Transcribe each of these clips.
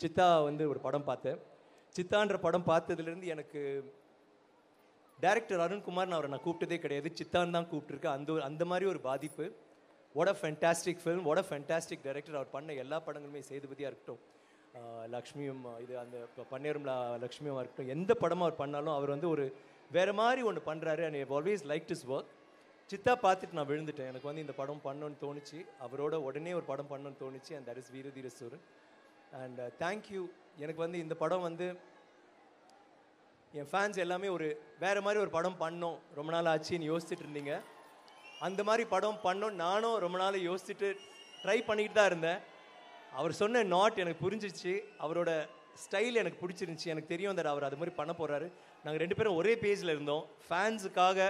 சித்தா வந்து ஒரு படம் பார்த்தேன். சித்தான்ற படம் பார்த்ததுலேருந்து எனக்கு டைரக்டர் அருண்குமார் நான் கூப்பிட்டதே கிடையாது, சித்தான் தான் கூப்பிட்டுருக்கேன். அந்த மாதிரி ஒரு பாதிப்பு. What a fantastic film, what a fantastic director. அவர் பண்ண எல்லா படங்களுமே, சேதுபதியாக இருக்கட்டும், லக்ஷ்மியும், இது அந்த பன்னேரும் லக்ஷ்மியும் இருக்கட்டும், எந்த படமும் அவர் பண்ணாலும் அவர் வந்து ஒரு வேறு மாதிரி ஒன்று பண்ணுறாரு. And I always like his work. Siddha பார்த்துட்டு நான் விழுந்துட்டேன். எனக்கு வந்து இந்த படம் பண்ணணும்னு தோணுச்சு, அவரோட உடனே ஒரு படம் பண்ணணும்னு தோணுச்சு. அண்ட் தட் இஸ் வீரதீர சூரன். And thank you. எனக்கு வந்து இந்த படம் வந்து என் ஃபேன்ஸ் எல்லாமே ஒரு வேறு மாதிரி ஒரு படம் பண்ணோம், ரொம்ப நாள் ஆச்சுன்னு யோசிச்சுட்டு இருந்தீங்க. அந்த மாதிரி படம் பண்ணோம் நானும் ரொம்ப நாள் யோசிச்சுட்டு ட்ரை பண்ணிக்கிட்டு தான் இருந்தேன். அவர் சொன்ன நாட் எனக்கு புரிஞ்சிச்சு, அவரோட ஸ்டைல் எனக்கு பிடிச்சிருந்துச்சி. எனக்கு தெரியும் தட் அவர் அது மாதிரி பண்ண போகிறாரு. நாங்கள் 2 பேரும் ஒரே பேஜில் இருந்தோம். ஃபேன்ஸுக்காக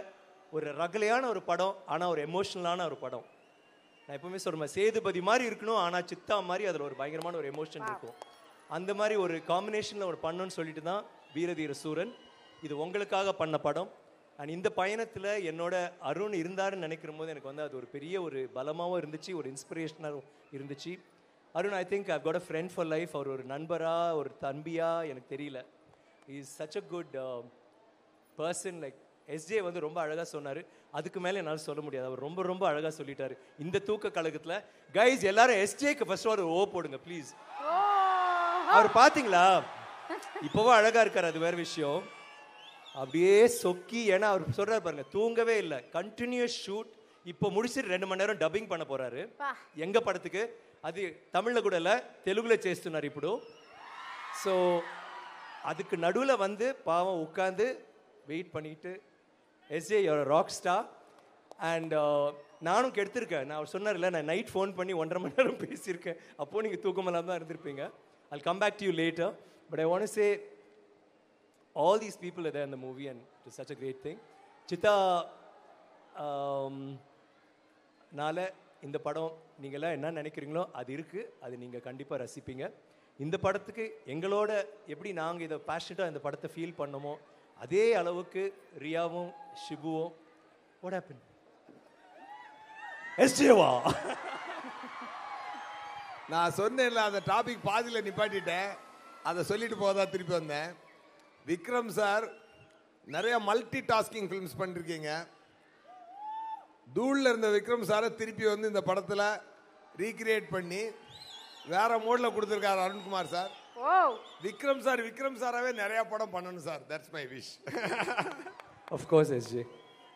ஒரு ரகலையான ஒரு படம், ஆனால் ஒரு எமோஷ்னலான ஒரு படம். நான் எப்பவுமே சொல்கிறேன், சேதுபதி மாதிரி இருக்கணும், ஆனால் சித்தா மாதிரி அதில் ஒரு பயங்கரமான ஒரு எமோஷன் இருக்கும். அந்த மாதிரி ஒரு காம்பினேஷனில் ஒரு பண்ணணும்னு சொல்லிட்டு தான் வீரதீர சூரன். இது உங்களுக்காக பண்ண படம். அண்ட் இந்த பயணத்தில் என்னோட அருண் இருந்தாருன்னு நினைக்கிற போது எனக்கு வந்து அது ஒரு பெரிய ஒரு பலமாகவும் இருந்துச்சு, ஒரு இன்ஸ்பிரேஷனாகவும் இருந்துச்சு. Arun, I think I've got a friend for life. அவர் ஒரு நண்பரா, ஒரு தம்பியா எனக்கு தெரியல. Is such a good person. Like SJ வந்து ரொம்ப அழகாக சொன்னார், அதுக்கு மேலே என்னால் சொல்ல முடியாது. அவர் ரொம்ப ரொம்ப அழகாக சொல்லிட்டாரு இந்த தூக்க கழகத்தில். கைஸ் எல்லாரும் எஸ்ஜேக்கு ஃபர்ஸ்ட் ஒரு ஓ போடுங்க ப்ளீஸ். அவர் பார்த்தீங்களா, இப்போவும் அழகாக இருக்கார், அது வேறு விஷயம். அப்படியே சொக்கி, ஏன்னா அவர் சொல்கிறார் பாருங்க, தூங்கவே இல்லை, கண்டினியூஸ் ஷூட். இப்போ முடிச்சுட்டு 2 மணி நேரம் டப்பிங் பண்ண போகிறாரு எங்கள் படத்துக்கு. அது தமிழில் கூட இல்லை, தெலுங்குல చేస్తున్నారు ఇప్పుడు. ஸோ அதுக்கு நடுவில் வந்து பாவம் உட்காந்து வெயிட் பண்ணிட்டு, SJ you're rock star. And நானும் கெடுத்திருக்கேன். நான் அவர் சொன்னார்ல, நான் நைட் ஃபோன் பண்ணி 1.5 மணி நேரம் பேசியிருக்கேன். அப்போது நீங்கள் தூக்கமெல்லாம் தான் இருந்திருப்பீங்க. I'll come back to you later, but I want to say all these people are there in the movie and it's such a great thing. Siddha நால இந்த படம் நீங்களாம் என்ன நினைக்கிறீங்களோ அது இருக்குது, அது நீங்கள் கண்டிப்பாக ரசிப்பீங்க. இந்த படத்துக்கு எங்களோட எப்படி நாங்கள் இதை பேஷனட்டாக இந்த படத்தை ஃபீல் பண்ணோமோ அதே அளவுக்கு ரியாவும் ஷிபுவும் what happened எஸ்ஜேவா நான் சொன்னேன்ல, அந்த டாபிக் பாதியில் நிப்பாட்டிட்டேன், அதை சொல்லிட்டு போதா திருப்பி வந்தேன். விக்ரம் சார் நிறைய மல்டி டாஸ்கிங் ஃபிலிம்ஸ் பண்ணிருக்கீங்க. தூள்ல இருந்த விக்ரம் சாரை திருப்பி வந்து இந்த படத்தில் ரீக்ரியேட் பண்ணி வேற மோட்ல கொடுத்துருக்காரு அருண்குமார் சார். விக்ரம் சாராவே நிறைய படம் பண்ணணும் sir. That's my wish. Of course SJ,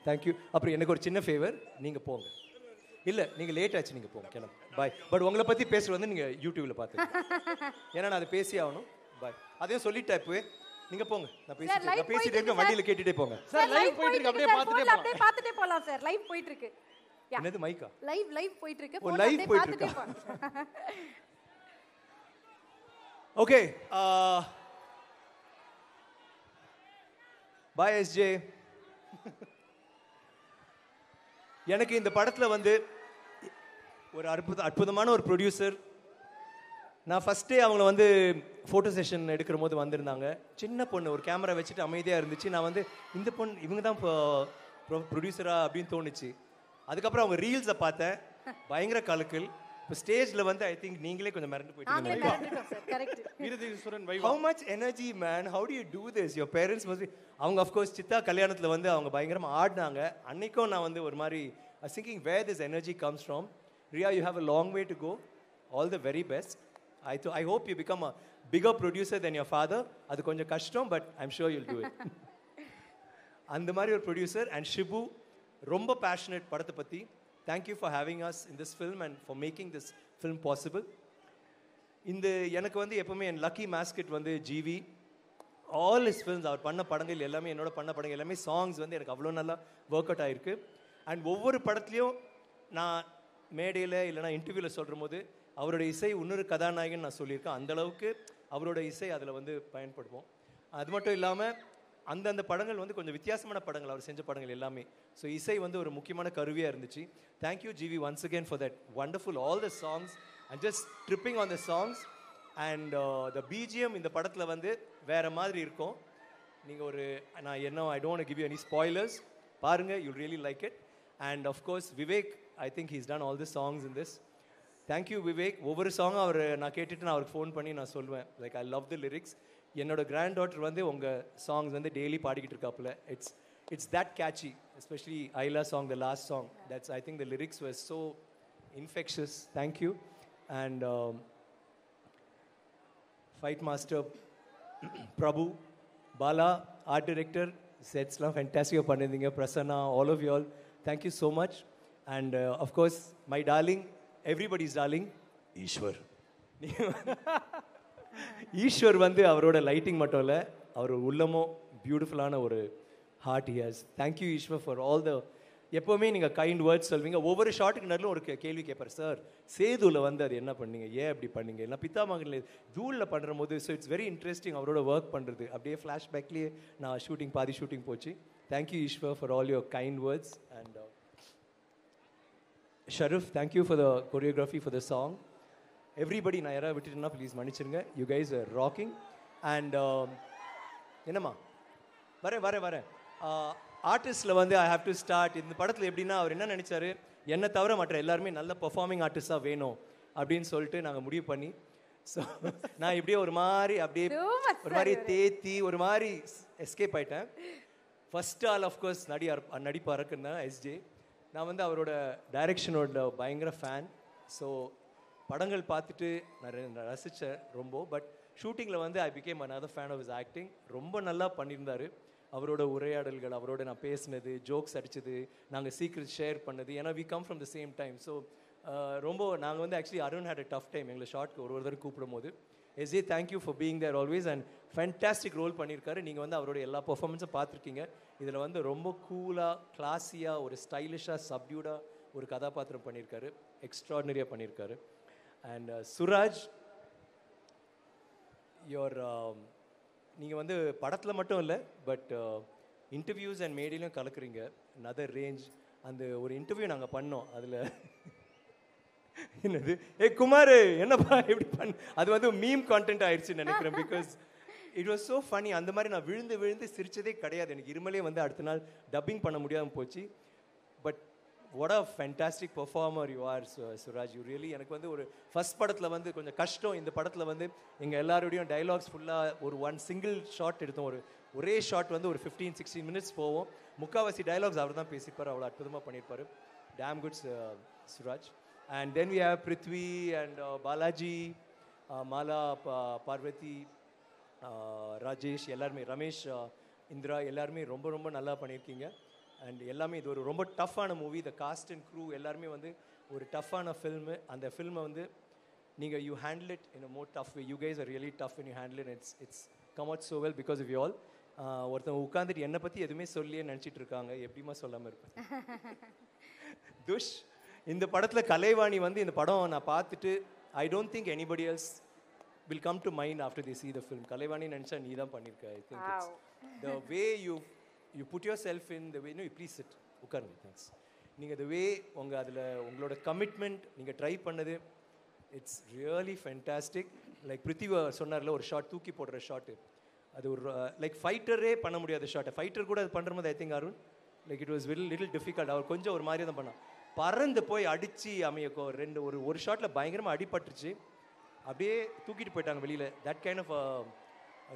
thank you. அப்புறம் எனக்கு ஒரு சின்ன ஃபேவர், நீங்கள் போங்க. இல்லை, நீங்கள் லேட் ஆச்சு, நீங்கள் போங்க, கிளம்பு, பாய். பட் உங்களை பற்றி பேசுகிறது வந்து நீங்கள் யூடியூப்பில் பார்த்துருங்க, ஏன்னா நான் அதை பேசி ஆகணும். பாய். அதையும் சொல்லிட்டா இப்போவே, நீங்கள் போங்க. நான் பேசிட்டு இருக்கேன், வண்டியில் கேட்டுட்டே போங்க. சார் லைவ் போயிட்டு இருக்கு, அப்படியே பார்த்துட்டே போலாம் சார். லைவ் போயிட்டு இருக்கு. என்னது மைக்கா? லைவ் போயிட்டு இருக்கு. ஓ, லைவ் போயிட்டு இருக்கு. ஓகே, பாய் எஸ்ஜே. எனக்கு இந்த படத்தில் வந்து ஒரு அற்புதமான ஒரு ப்ரொடியூசர். நான் ஃபஸ்ட்டே அவங்கள வந்து ஃபோட்டோ செஷன் எடுக்கிற போது வந்திருந்தாங்க. சின்ன பொண்ணு, ஒரு கேமரா வச்சுட்டு அமைதியாக இருந்துச்சு. நான் வந்து இந்த பொண்ணு இவங்க தான் ப்ரொடியூசரா அப்படின்னு தோணுச்சு. அதுக்கப்புறம் அவங்க ரீல்ஸை பார்த்தேன், பயங்கர கலக்கல். இப்போ ஸ்டேஜில் வந்து ஐ திங்க் நீங்களே கொஞ்சம் மறந்து போயிட்டீங்க. How much energy man, how do you do this? Your parents must be. அவங்க அஃப்கோர்ஸ் சித்தா கல்யாணத்தில் வந்து அவங்க பயங்கரமாக ஆடினாங்க. அன்னைக்கும் நான் வந்து ஒரு மாதிரி I was thinking where this energy comes from. Riya, you have a long way to go. All the very best. I hope you become a bigger producer than your father. அது கொஞ்சம் கஷ்டம், but I'm sure you'll do it. அந்த மாதிரி ஒரு producer. And Shibu ரொம்ப passionate படத்தை பற்றி. Thank you for having us in this film and for making this film possible. இந்த எனக்கு வந்து எப்பவுமே என் லக்கி மாஸ்கெட் வந்து ஜிவி. ஆல் இஸ் ஃபில்ம்ஸ், அவர் பண்ண படங்கள் எல்லாமே, என்னோட பண்ண படங்கள் எல்லாமே, சாங்ஸ் வந்து எனக்கு அவ்வளோ நல்லா ஒர்க் அவுட் ஆகிருக்கு. அண்ட் ஒவ்வொரு படத்துலையும் நான் மேடையில் இல்லைனா இன்டர்வியூவில் சொல்கிற போது அவரோட இசை இன்னொரு கதாநாயகன் நான் சொல்லியிருக்கேன். அந்தளவுக்கு அவரோட இசை அதில் வந்து பயன்படுவோம். அது மட்டும் இல்லாமல் அந்தந்த படங்கள் வந்து கொஞ்சம் வித்தியாசமான படங்கள், அவர் செஞ்ச படங்கள் எல்லாமே. ஸோ இசை வந்து ஒரு முக்கியமான கருவியாக இருந்துச்சு. Thank you GV once again for that wonderful all the songs and just tripping on the songs. And the BGM இந்த படத்தில் வந்து வேறு மாதிரி இருக்கும். நீங்கள் ஒரு நான் என்ன I don't give you any spoilers, பாருங்கள், you'll really like it. And of course Vivek, I think he's done all the songs in this. Thank you Vivek. ஒவ்வொரு சாங்கும் அவர் நான் கேட்டுட்டு நான் அவருக்கு ஃபோன் பண்ணி நான் சொல்லுவேன் like I love the lyrics. என்னோட கிராண்ட் டாட்டர் வந்து உங்கள் சாங்ஸ் வந்து டெய்லி பாடிக்கிட்டு இருக்காப்புல. It's that catchy, especially Aila song, the last song. That's I think the lyrics were so infectious. Thank you. And fight master Prabhu, Bala, art director, செட்ஸ்லாம் ஃபென்டாஸ்டிக்காக பண்ணியிருந்தீங்க. Prasanna, all of you all, thank you so much. And of course my darling, everybody's darling, Eswar. Eswar வந்து அவரோட lighting மட்டும் இல்லை, அவர் உள்ளமும் பியூட்டிஃபுல்லான ஒரு heart he has. Thank you Eswar for all the, எப்போவுமே நீங்கள் கைண்ட் வேர்ட்ஸ் சொல்வீங்க. ஒவ்வொரு ஷார்ட்டுக்கு நடுவில் ஒரு கேள்வி கேட்பார், சார் சேதுவில் வந்து அது என்ன பண்ணீங்க, ஏன் அப்படி பண்ணீங்க, இல்லை பித்தாமகனில் தூளில் பண்ணுற போது. ஸோ இட்ஸ் வெரி இன்ட்ரெஸ்டிங் அவரோட ஒர்க் பண்ணுறது. அப்படியே ஃப்ளாஷ்பேக்லேயே நான் பாதி ஷூட்டிங் போச்சு. Thank you Eswar for all your kind words. And Sharaf, thank you for the choreography for the song. Everybody, நான் யாராவது விட்டுட்டுனா ப்ளீஸ் மன்னிச்சிருங்க. You guys are rocking. And என்னம்மா வரேன் ஆர்டிஸ்டில் வந்து ஐ ஹாவ் டு ஸ்டார்ட். இந்த படத்தில் எப்படின்னா அவர் என்ன நினச்சாரு, என்னை தவிர மற்ற எல்லாருமே நல்ல பெர்ஃபார்மிங் ஆர்டிஸ்டாக வேணும் அப்படின்னு சொல்லிட்டு நாங்கள் முடிவு பண்ணி, ஸோ நான் இப்படியே ஒரு மாதிரி தேத்தி ஒரு மாதிரி எஸ்கேப் ஆகிட்டேன். ஃபர்ஸ்ட் ஆல் ஆஃப்கோர்ஸ் நடிப்பாருக்குன்னு தான் எஸ்ஜே. நான் வந்து அவரோட டைரக்ஷனோட பயங்கர ஃபேன். ஸோ படங்கள் பார்த்துட்டு நான் ரசித்தேன் ரொம்ப. பட் ஷூட்டிங்கில் வந்து I became another fan of his acting. ரொம்ப நல்லா பண்ணியிருந்தார். அவரோட உரையாடல்கள், அவரோட நான் பேசினது, ஜோக்ஸ் அடித்தது, நாங்கள் சீக்ரெட் ஷேர் பண்ணது, ஏன்னா we come from the same time. So ரொம்ப நாங்கள் வந்து actually Arun had a tough time எங்களை ஷார்ட்க்கு ஒரு தடவை கூப்பிடும் போது. SA, thank you for being there always. And fantastic role பண்ணியிருக்காரு. நீங்கள் வந்து அவரோட எல்லா பர்ஃபார்மன்ஸும் பார்த்துருக்கீங்க. இதில் வந்து ரொம்ப கூலாக, கிளாஸியாக, ஒரு ஸ்டைலிஷாக, சப்டியூடாக ஒரு கதாபாத்திரம் பண்ணியிருக்காரு. எக்ஸ்ட்ராடினரியாக பண்ணியிருக்காரு. அண்ட் சுராஜ், நீங்கள் வந்து படத்தில் மட்டும் இல்லை, பட் இன்டர்வியூஸ் அண்ட் மேடையிலையும் கலக்குறீங்க. Another range. அந்த ஒரு இன்டர்வியூ நாங்கள் பண்ணோம், அதில் என்னது குமார் என்னப்பா எப்படி அது வந்து மீம் கான்டென்ட் ஆயிடுச்சுன்னு நினைக்கிறேன். Because it was so funny. அந்த மாதிரி நான் விழுந்து சிரிச்சதே கிடையாது. எனக்கு இருமலே வந்து அடுத்த நாள் டப்பிங் பண்ண முடியாமல் போச்சு. But what a fantastic performer you are, Suraj. You really, எனக்கு வந்து ஒரு ஃபர்ஸ்ட் படத்தில் வந்து கொஞ்சம் கஷ்டம். இந்த படத்தில் வந்து எங்கள் எல்லாரோடையும் டைலாக்ஸ் ஃபுல்லாக ஒரு சிங்கிள் ஷாட் எடுத்தோம். ஒரே ஷாட் வந்து ஒரு 15-16 மினிட்ஸ் போவோம். முக்கால்வாசி டைலாக்ஸ் அவர் தான் பேசிப்பார். அவ்வளோ அற்புதமாக பண்ணியிருப்பார். Damn good Suraj. And then we have Prithvi and Balaji, Mala, Parvathi, Rajesh, எல்லாருமே, ரமேஷ், இந்திரா, எல்லாருமே ரொம்ப நல்லா பண்ணியிருக்கீங்க. அண்ட் எல்லாமே இது ஒரு ரொம்ப டஃப்பான movie. The cast and crew எல்லாருமே வந்து ஒரு டஃப்பான ஃபில்மு. அந்த ஃபில்மை வந்து நீங்கள் you handle it in a more tough way. You guys are really tough in you handle it. It's come out so well because of you all. ஒருத்தவங்க உட்காந்துட்டு என்னை பற்றி எதுவுமே சொல்லியே நினச்சிட்டு இருக்காங்க. எப்படிமா சொல்லாமல் இருப்பேன். துஷ், இந்த படத்தில் கலைவாணி வந்து இந்த படம் நான் பார்த்துட்டு I don't think anybody else will come to mind after the see the film. Kalaivani நினச்சா நீ தான் பண்ணியிருக்க. I think it's the way you put yourself in the way. No, you please sit. உட்காருங்க. தேங்க்ஸ். நீங்கள் the way உங்களோட commitment நீங்கள் try பண்ணது, it's really fantastic. Like பிருத்திவா சொன்னார்ல, ஒரு ஷாட் தூக்கி போடுற ஷாட்டு, அது ஒரு லைக் ஃபைட்டரே பண்ண முடியாத ஷாட்டை ஃபைட்டர் கூட அது பண்ணுற போது I think Arun like it was little difficult. அவர் கொஞ்சம் ஒரு மாதிரி தான் பண்ணான். பறந்து போய் அடித்து அமையக்கோ ஒரு ஷாட்டில் பயங்கரமாக அடிபட்டுருச்சு. அப்படியே தூக்கிட்டு போயிட்டாங்க வெளியில். தட் கைண்ட் ஆஃப்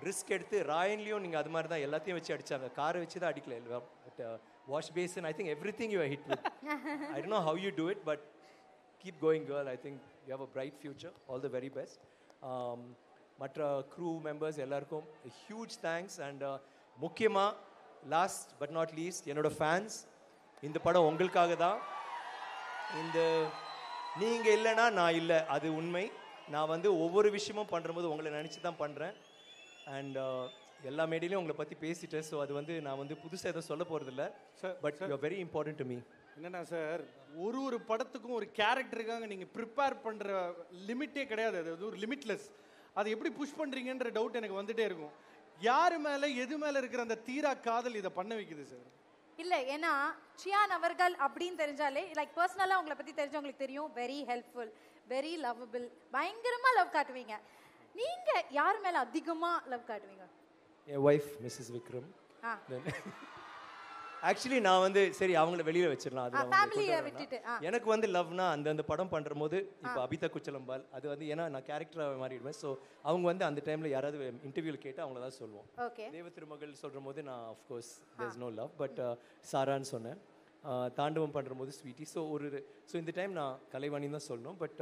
ரிஸ்க் எடுத்து ராயன்லேயும் நீங்கள் அது மாதிரி தான் எல்லாத்தையும் வச்சு அடித்தாங்க. காரை வச்சு தான் அடிக்கல. But wash basin, I think everything you hit with. I don't know how you do it, but keep going girl. I think you have a bright future. All the very best. மற்ற crew members எல்லாருக்கும் huge thanks. And முக்கியமாக last but not least, என்னோட fans, இந்த படம் உங்களுக்காக தான். நீங்கள் இல்லைன்னா நான் இல்லை, அது உண்மை. நான் வந்து ஒவ்வொரு விஷயமும் பண்ணும்போது உங்களை நினச்சி தான் பண்ணுறேன். அண்ட் எல்லா மேடையிலையும் உங்களை பற்றி பேசிட்டேன். ஸோ அது வந்து நான் வந்து புதுசாக எதுவும் சொல்ல போகிறதில்ல. But you are very important to me. என்னன்னா சார், ஒரு படத்துக்கும் ஒரு கேரக்டருக்காக நீங்கள் ப்ரிப்பேர் பண்ணுற லிமிட்டே கிடையாது. அது ஒரு லிமிட்லெஸ். அதை எப்படி புஷ் பண்ணுறீங்கன்ற டவுட் எனக்கு வந்துட்டே இருக்கும். யார் மேலே எது மேலே இருக்கிற அந்த தீரா காதல் இதை பண்ண வைக்குது சார்? இல்லை, ஏன்னா சியான் அவர்கள் அப்படின்னு தெரிஞ்சாலே, லைக் பர்சனலாக உங்களை பற்றி தெரிஞ்சவங்களுக்கு தெரியும், வெரி ஹெல்ப்ஃபுல், வெரி லவ்வபிள், பயங்கரமாக லவ் காட்டுவீங்க. நீங்கள் யார் மேலே அதிகமாக லவ் காட்டுவீங்க? என் ஒய்ஃப் மிஸ்ஸஸ் விக்ரம். ஆக்சுவலி நான் வந்து சரி அவங்கள வெளியில வச்சிடலாம் அது ஃபேமிலியை விட்டுட்டு எனக்கு வந்து லவ்னா அந்த படம் பண்ணும்போது இப்போ அபிதா குச்சலம்பால் அது வந்து ஏன்னா நான் கேரக்டராக மாறிடுவேன். ஸோ அவங்க வந்து அந்த டைம்ல யாராவது இன்டர்வியூல கேட்டு அவங்கள தான் சொல்லுவோம். ஓகே தேவ திருமகள் சொல்ற போது நான் of course there's no love but சாரான்னு சொன்னேன். தாண்டவம் பண்ணுற போது ஸ்வீட்டி. ஸோ ஸோ இந்த டைம் நான் கலைவாணி தான் சொல்லணும். பட்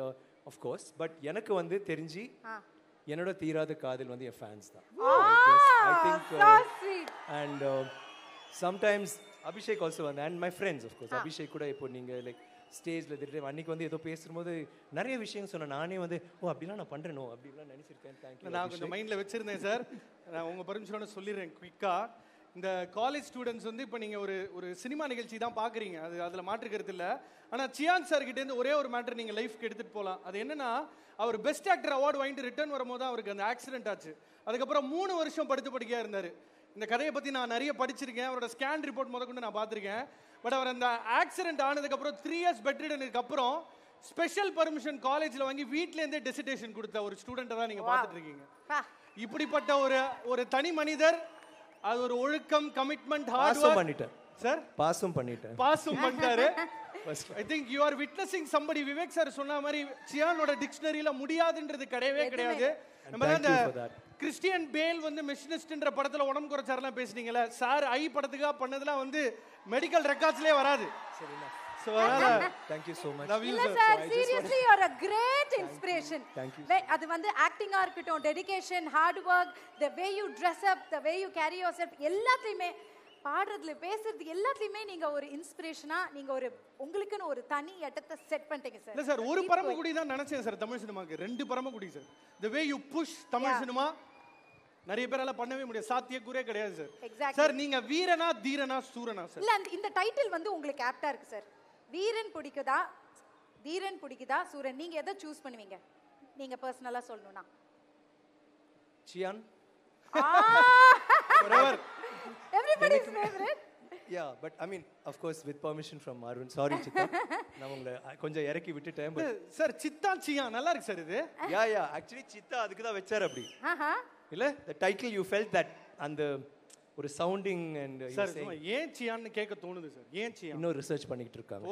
ஆஃப்கோர்ஸ் பட் எனக்கு வந்து தெரிஞ்சு என்னோட தீராத காதல் வந்து என் ஃபேன்ஸ் தான். I think and sometimes Abhishek also வந்து and my friends of course. Abhishek கூட இப்போ நீங்கள் லைக் ஸ்டேஜில் திட்டு அன்றைக்கி வந்து ஏதோ பேசும்போது நிறைய விஷயம் சொன்னேன். நானே வந்து அப்படிலாம் நான் பண்ணுறேனோ அப்படிலாம் நினச்சிருக்கேன். தேங்க்யூ. நான் கொஞ்சம் மைண்டில் வச்சுருந்தேன் சார். நான் உங்கள் பர்மிஷனோட சொல்லிடுறேன் குயிக்காக. இந்த காலேஜ் ஸ்டூடெண்ட்ஸ் வந்து இப்போ நீங்கள் ஒரு சினிமா நிகழ்ச்சி தான் பார்க்குறீங்க, அதில் மாற்றுக்கிறது இல்லை. ஆனால் சியான் சார்கிட்டேருந்து ஒரே ஒரு மேட்டர் நீங்கள் லைஃப்க்கு எடுத்துகிட்டு போகலாம். அது என்னன்னா, அவர் பெஸ்ட் ஆக்டர் அவார்டு வாங்கிட்டு ரிட்டர்ன் வரும்போது அவருக்கு அந்த ஆக்சிடென்ட் ஆச்சு. அதுக்கப்புறம் 3 வருஷம் படுக்கையாக இருந்தார். இந்த கதையை பற்றி நான் நிறைய படிச்சிருக்கேன், அவரோட ஸ்கேன் ரிப்போர்ட் முதற்கொண்டு நான் பார்த்துருக்கேன். பட் அவர் அந்த ஆக்சிடென்ட் ஆனதுக்கப்புறம் 3 இயர்ஸ் பெட் ரிடனுக்கு அப்புறம் ஸ்பெஷல் பர்மிஷன் காலேஜில் வாங்கி வீட்டிலேருந்தே டெசிடேஷன் கொடுத்த ஒரு ஸ்டூடெண்ட்டை தான் நீங்கள் பார்த்துட்டு இருக்கீங்க. இப்படிப்பட்ட ஒரு தனி மனிதர், அது ஒரு ஒழுக்கம், கமிட்மெண்ட், ஹார்ட் ஒர்க் பண்ணிட்டேன் சார். பாஸும் பண்ணிட்டாரு. ஐ think you are witnessing somebody. Vivek sir சொன்ன மாதிரி சியானோட டிக்ஷனரியில முடியாதுன்றது கிடையவே கிடையாது. நம்ம அந்த கிறிஸ்டியன் பேல் வந்து மெஷினிஸ்ட்ன்ற படத்துல உடம்பு குறைச்சாரெல்லாம் பேசுனீங்கல்ல சார், ஐ படத்துக்காக பண்ணதெல்லாம் வந்து மெடிக்கல் ரெக்கார்ட்ஸ்லயே வராது. சரிங்களா? So thank you so much. Love you sir. Seriously you are a great inspiration. Thank you. அது வந்து ஆக்டிங்கா இருக்கட்டும், dedication, hard work, the way you dress up, the way you carry yourself, எல்லாத்தையுமே பாடுறதுல பேசுறது எல்லாத்தையுமே நீங்க ஒரு இன்ஸ்பிரேஷனா, நீங்க உங்களுக்குன்னு ஒரு தனி இடத்தை செட் பண்ணிட்டீங்க சார். இல்ல சார், ஒரு பரமக்குடி தான் நினைச்சேன் சார் தமிழ் சினிமாக்கு. 2 Paramakudi sir. the way you push Tamil cinema நிறைய பேரால பண்ணவே முடியாது, சாத்தியக்கூறே கிடையாது சார். சார் நீங்க வீரனா தீரனா சூரனா சார்? இல்ல இந்த டைட்டில் வந்து உங்களுக்கு ஆப்டா இருக்கு சார். வீரன் பிடிக்குதா, தீரன் பிடிக்குதா, சூரன், நீங்க எதை சூஸ் பண்ணுவீங்க நீங்க பர்சனலா சொல்லணும்னா? Cyan. forever everybody's favorite. Yeah, but I mean of course with permission from Arun. Sorry Chitta, நான் உங்களை கொஞ்சம் இறக்கி விட்டுட்டேன். சார் சித்தா சியா நல்லா இருக்கு சார் இது. Yeah actually சித்தா அதுக்கு தான் வெச்சார் அப்படி. இல்ல the title you felt that அந்த ஒரு சவுண்டிங் அண்ட் சார் ஏன் சியான்னு கேட்க தோணுது சார். ஏன் சியான்? இன்னும் ரிசர்ச் பண்ணிட்டு இருக்காங்க.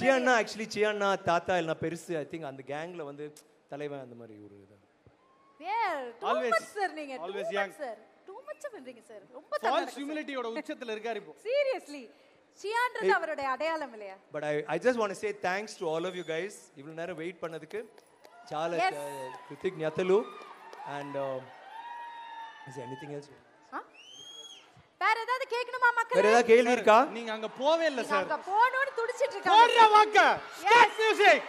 சியான்னா ஆக்சுவலி சியான்னா தாத்தா இல்ல பெருசு. ஐ திங்க் அந்த கேங்ல வந்து தலைவன் அந்த மாதிரி ஒரு இது. ஆல்வேஸ் சார் நீங்க always young sir. Too much பண்றீங்க சார். ரொம்ப தப்பா. ஃபால்ஸ் ஹியூமிலிட்டியோட உச்சத்துல இருக்காரு இப்போ. சீரியஸ்லி சியான்றது அவரோட அடையாளம் இல்லையா? But I just want to say thanks to all of you guys. இவ்வளவு நேரம் வெயிட் பண்ணதுக்கு చాలా కృతజ్ఞతలు. and is there anything else? வேற ஏதாவது கேட்கணுமா மக்களே? வேற ஏதாவது கேள்வி இருக்கா? நீங்க அங்க போவே இல்ல சார். அங்க போணும்னு துடிச்சிட்டு இருக்காங்க. போடுற வாக்க. Start music.